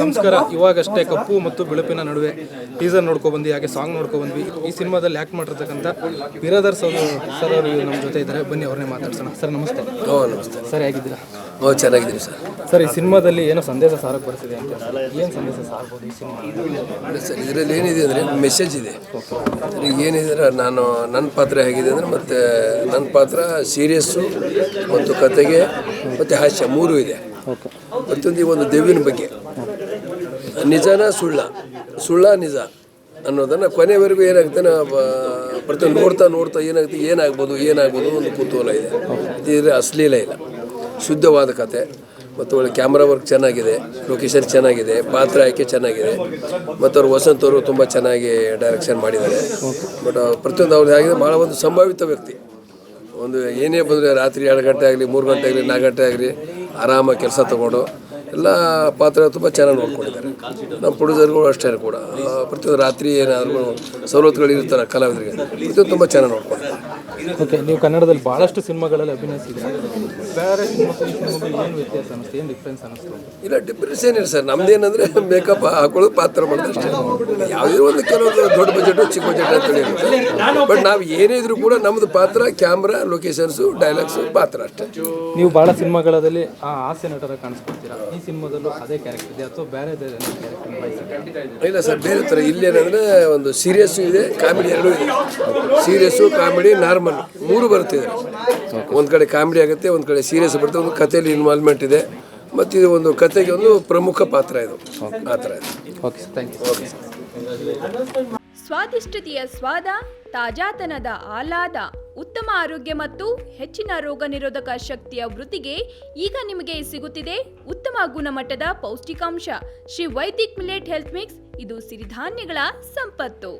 ನಮಸ್ಕಾರ. ಇವಾಗಷ್ಟೇ ಕಪ್ಪು ಮತ್ತು ಬಿಳುಪಿನ ನಡುವೆ ಟೀಸರ್ ನೋಡ್ಕೊಬಂದು ಹಾಗೆ ಸಾಂಗ್ ನೋಡ್ಕೊಬಂದ್ವಿ. ಈ ಸಿನಿಮಾದಲ್ಲಿ ಆ್ಯಕ್ಟ್ ಮಾಡಿರ್ತಕ್ಕಂಥ ಬಿರಾದರ್ ಸರ್ ಅವರು ನಮ್ಮ ಜೊತೆ ಇದ್ದಾರೆ. ಬನ್ನಿ ಅವ್ರನ್ನೇ ಮಾತಾಡ್ಸೋಣ. ಸರ್ ನಮಸ್ತೆ. ನಮಸ್ತೆ ಸರ್ ಹೇಗಿದ್ದೀರಾ? ಚೆನ್ನಾಗಿದ್ದೀನಿ ಸರ್. ಸರ್ ಈ ಸಿನಿಮಾದಲ್ಲಿ ಏನೋ ಸಂದೇಶ ಸಾರಕ್ಕೆ ಬರ್ತಿದೆ ಅಂತ, ಏನು ಸಂದೇಶ ಸಾರ್ಬೋದು ಈ ಸಿನಿಮಾ? ಸರ್ ಇದರಲ್ಲಿ ಏನಿದೆ ಅಂದರೆ ಮೆಸೇಜ್ ಇದೆ. ಈಗ ಏನಿದ್ರೆ ನನ್ನ ಪಾತ್ರ ಹೇಗಿದೆ ಅಂದರೆ ಮತ್ತು ನನ್ನ ಪಾತ್ರ ಸೀರಿಯಸ್ಸು ಮತ್ತು ಕತೆಗೆ ಮತ್ತು ಹಾಸ್ಯ ಮೂರೂ ಇದೆ. ಮತ್ತೊಂದು ಈ ಒಂದು ದೆವ್ವಿನ ಬಗ್ಗೆ ನಿಜನ ಸುಳ್ಳ ನಿಜ ಅನ್ನೋದನ್ನು ಕೊನೆವರೆಗೂ ಏನಾಗುತ್ತೆ ಪ್ರತಿಯೊಂದು ನೋಡ್ತಾ ಏನಾಗ್ಬೋದು ಒಂದು ಕುತೂಹಲ ಇದೆ. ಇದ್ರೆ ಅಶ್ಲೀಲ ಇಲ್ಲ, ಶುದ್ಧವಾದ ಕತೆ ಮತ್ತು ಒಳ್ಳೆ ಕ್ಯಾಮ್ರಾ ವರ್ಕ್ ಚೆನ್ನಾಗಿದೆ, ಲೊಕೇಶನ್ ಚೆನ್ನಾಗಿದೆ, ಪಾತ್ರ ಆಯ್ಕೆ ಚೆನ್ನಾಗಿದೆ ಮತ್ತು ಅವರು ವಸಂತ್ ಅವರು ತುಂಬ ಚೆನ್ನಾಗಿ ಡೈರೆಕ್ಷನ್ ಮಾಡಿದ್ದಾರೆ. ಬಟ್ ಪ್ರತಿಯೊಂದು ಅವ್ರದ್ದು ಆಗಿದೆ ಭಾಳ ಒಂದು ಸಂಭಾವಿತ ವ್ಯಕ್ತಿ. ಒಂದು ಏನೇ ಬಂದರೆ ರಾತ್ರಿ 2 ಗಂಟೆ ಆಗಲಿ 3 ಗಂಟೆ ಆಗಲಿ 4 ಗಂಟೆ ಆಗಲಿ ಆರಾಮಾಗಿ ಕೆಲಸ ತೊಗೊಂಡು ಎಲ್ಲ ಪಾತ್ರ ತುಂಬ ಚೆನ್ನಾಗಿ ನೋಡ್ಕೊಂಡಿದ್ದಾರೆ. ನಮ್ಮ ಪ್ರೊಡ್ಯೂಸರ್ಗಳು ಅಷ್ಟೇ ಕೂಡ ಪ್ರತಿಯೊಂದು ರಾತ್ರಿ ಏನಾದರೂ ಸವಲತ್ತುಗಳು ಇರ್ತಾರೆ ಕಲಾವಿದರಿಗೆ, ಪ್ರತಿಯೊಂದು ತುಂಬ ಚೆನ್ನಾಗಿ ನೋಡ್ಕೊಂಡಿದ್ದಾರೆ. ಓಕೆ, ನೀವು ಕನ್ನಡದಲ್ಲಿ ಭಾಳಷ್ಟು ಸಿನಿಮಾಗಳಲ್ಲಿ ಅಭಿನಯಿಸಿದ್ರೆ ಬೇರೆ ಸಿನಿಮಾಗಳು ಏನು ವ್ಯತ್ಯಾಸ ಅನ್ನಿಸ್ತು, ಏನು ಡಿಫ್ರೆನ್ಸ್ ಅನ್ನಿಸ್ತು? ಇಲ್ಲ, ಡಿಫ್ರೆನ್ಸ್ ಏನಿಲ್ಲ ಸರ್. ನಮ್ದೇನಂದರೆ ಮೇಕಪ್ ಹಾಕೊಳ್ಳೋದು, ಪಾತ್ರ ಮಾಡೋದು ಅಷ್ಟೇ. ಯಾವುದೇ ಒಂದು ಕೆಲವೊಂದು ದೊಡ್ಡ ಬಜೆಟು ಚಿಕ್ಕ ಬಜೆಟ್ ಅಂತೇಳಿ ಇರುತ್ತೆ. ಬಟ್ ನಾವು ಏನೇ ಇದ್ರೂ ಕೂಡ ನಮ್ಮದು ಪಾತ್ರ, ಕ್ಯಾಮ್ರಾ, ಲೊಕೇಶನ್ಸು, ಡೈಲಾಗ್ಸು, ಪಾತ್ರ ಅಷ್ಟೇ. ನೀವು ಭಾಳ ಸಿನಿಮಾಗಳಲ್ಲಿ ಆ ಹಾಸ್ಯ ನಟರ ಕಾಣಿಸ್ಕೊಡ್ತೀರಾ. ಈ ಸಿನಿಮಾದಲ್ಲೂ ಅದೇ ಕ್ಯಾರೆಕ್ಟರ್ ಇದೆ ಅಥವಾ ಬೇರೆ ಕ್ಯಾರೆಕ್ಟರ್? ಇಲ್ಲ ಸರ್, ಬೇರೆ ಥರ. ಇಲ್ಲೇನಂದರೆ ಒಂದು ಸೀರಿಯಸ್ಸು ಇದೆ, ಕಾಮಿಡಿ ಎರಡೂ ಇದೆ. ಸೀರಿಯಸ್ಸು, ಕಾಮಿಡಿ, ನಾರ್ಮಲ್ ಮೂರು ಬರುತ್ತಿದೆ. ಒಂದು ಕಡೆ ಕಾಮಿಡಿ ಆಗುತ್ತೆ, ಒಂದು ಕಡೆ ಸೀರಿಯಸ್ ಬರುತ್ತೆ, ಒಂದು ಕಥೆಯಲ್ಲಿ ಇನ್ವಾಲ್ವ್ಮೆಂಟ್ ಇದೆ ಮತ್ತು ಇದು ಒಂದು ಕತೆಗೆ ಒಂದು ಪ್ರಮುಖ ಪಾತ್ರ ಇದು. ಆ ಥರ ಇದೆ. Okay, thank you. ಓಕೆ. ಸ್ವಾದಿಷ್ಟತೆಯ ಸ್ವಾದ, ತಾಜಾತನದ ಆಹ್ಲಾದ, ಉತ್ತಮ ಆರೋಗ್ಯ ಮತ್ತು ಹೆಚ್ಚಿನ ರೋಗ ನಿರೋಧಕ ಶಕ್ತಿಯ ವೃದ್ಧಿಗೆ ಈಗ ನಿಮಗೆ ಸಿಗುತ್ತಿದೆ ಉತ್ತಮ ಗುಣಮಟ್ಟದ ಪೌಷ್ಟಿಕಾಂಶ Shri Vaidik millet health mix. ಇದು ಸಿರಿಧಾನ್ಯಗಳ ಸಂಪತ್ತು.